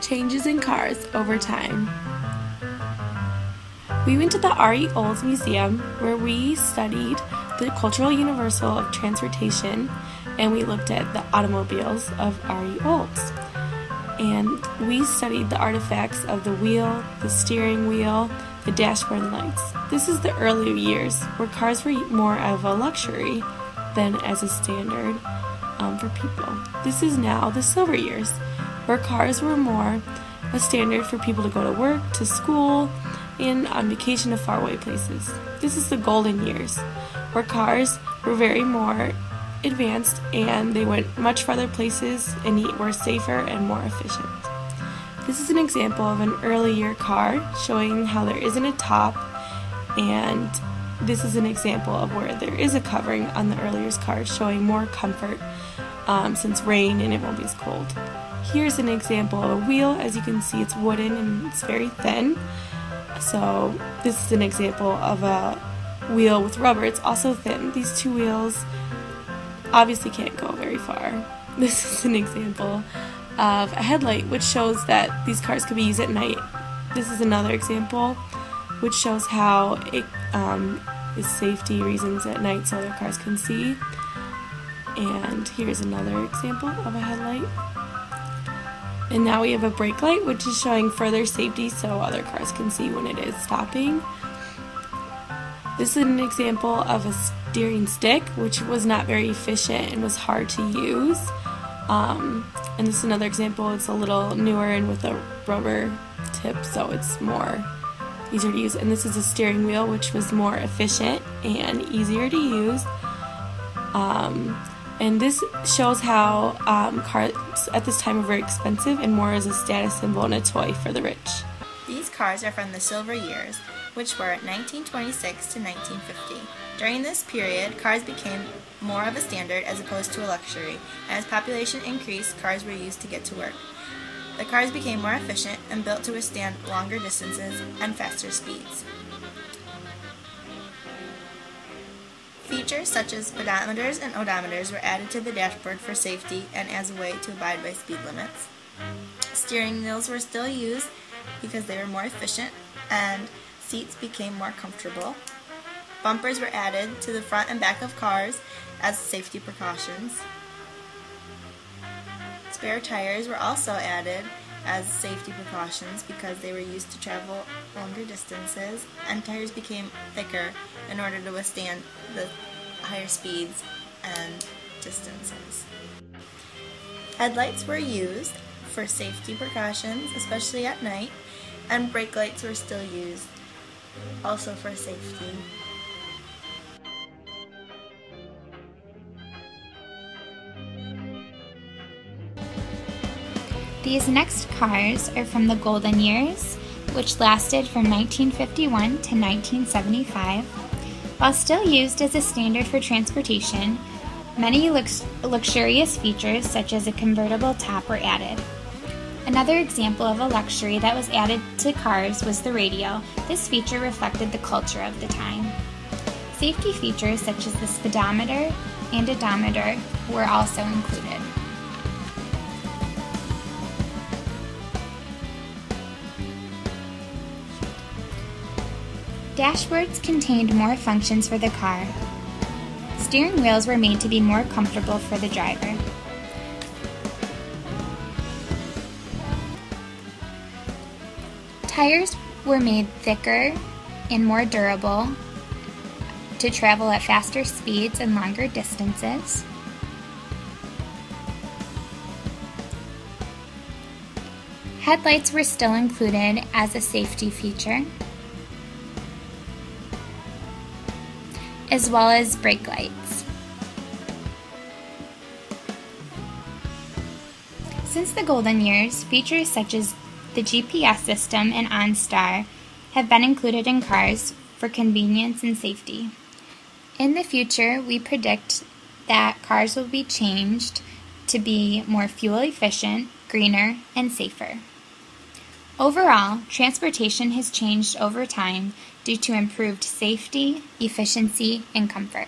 Changes in cars over time. We went to the R.E. Olds Museum where we studied the cultural universal of transportation, and we looked at the automobiles of R.E. Olds. And we studied the artifacts of the wheel, the steering wheel, the dashboard lights. This is the earlier years where cars were more of a luxury than as a standard for people. This is now the silver years where cars were more a standard for people to go to work, to school, and on vacation to faraway places. This is the golden years where cars were very more advanced and they went much farther places and were safer and more efficient. This is an example of an earlier car showing how there isn't a top, and this is an example of where there is a covering on the earliest cars showing more comfort since rain and it won't be as cold. Here's an example of a wheel. As you can see, it's wooden and it's very thin. So this is an example of a wheel with rubber. It's also thin. These two wheels obviously can't go very far. This is an example of a headlight, which shows that these cars could be used at night. This is another example which shows how it is safety reasons at night so other cars can see. And here's another example of a headlight. And now we have a brake light, which is showing further safety so other cars can see when it is stopping. This is an example of a steering stick, which was not very efficient and was hard to use. And this is another example. It's a little newer and with a rubber tip, so it's more easier to use. And this is a steering wheel, which was more efficient and easier to use. And this shows how cars at this time were very expensive and more as a status symbol and a toy for the rich. These cars are from the silver years, which were 1926 to 1950. During this period, cars became more of a standard as opposed to a luxury, and as population increased, cars were used to get to work. The cars became more efficient and built to withstand longer distances and faster speeds. Features such as speedometers and odometers were added to the dashboard for safety and as a way to abide by speed limits. Steering wheels were still used because they were more efficient and seats became more comfortable. Bumpers were added to the front and back of cars as safety precautions. Spare tires were also added as safety precautions because they were used to travel longer distances, and tires became thicker in order to withstand the higher speeds and distances. Headlights were used for safety precautions, especially at night, and brake lights were still used, also for safety. These next cars are from the golden years, which lasted from 1951 to 1975. While still used as a standard for transportation, many luxurious features such as a convertible top were added. Another example of a luxury that was added to cars was the radio. This feature reflected the culture of the time. Safety features such as the speedometer and odometer were also included. Dashboards contained more functions for the car. Steering wheels were made to be more comfortable for the driver. Tires were made thicker and more durable to travel at faster speeds and longer distances. Headlights were still included as a safety feature, as well as brake lights. Since the golden years, features such as the GPS system and OnStar have been included in cars for convenience and safety. In the future, we predict that cars will be changed to be more fuel efficient, greener, and safer. Overall, transportation has changed over time due to improved safety, efficiency, and comfort.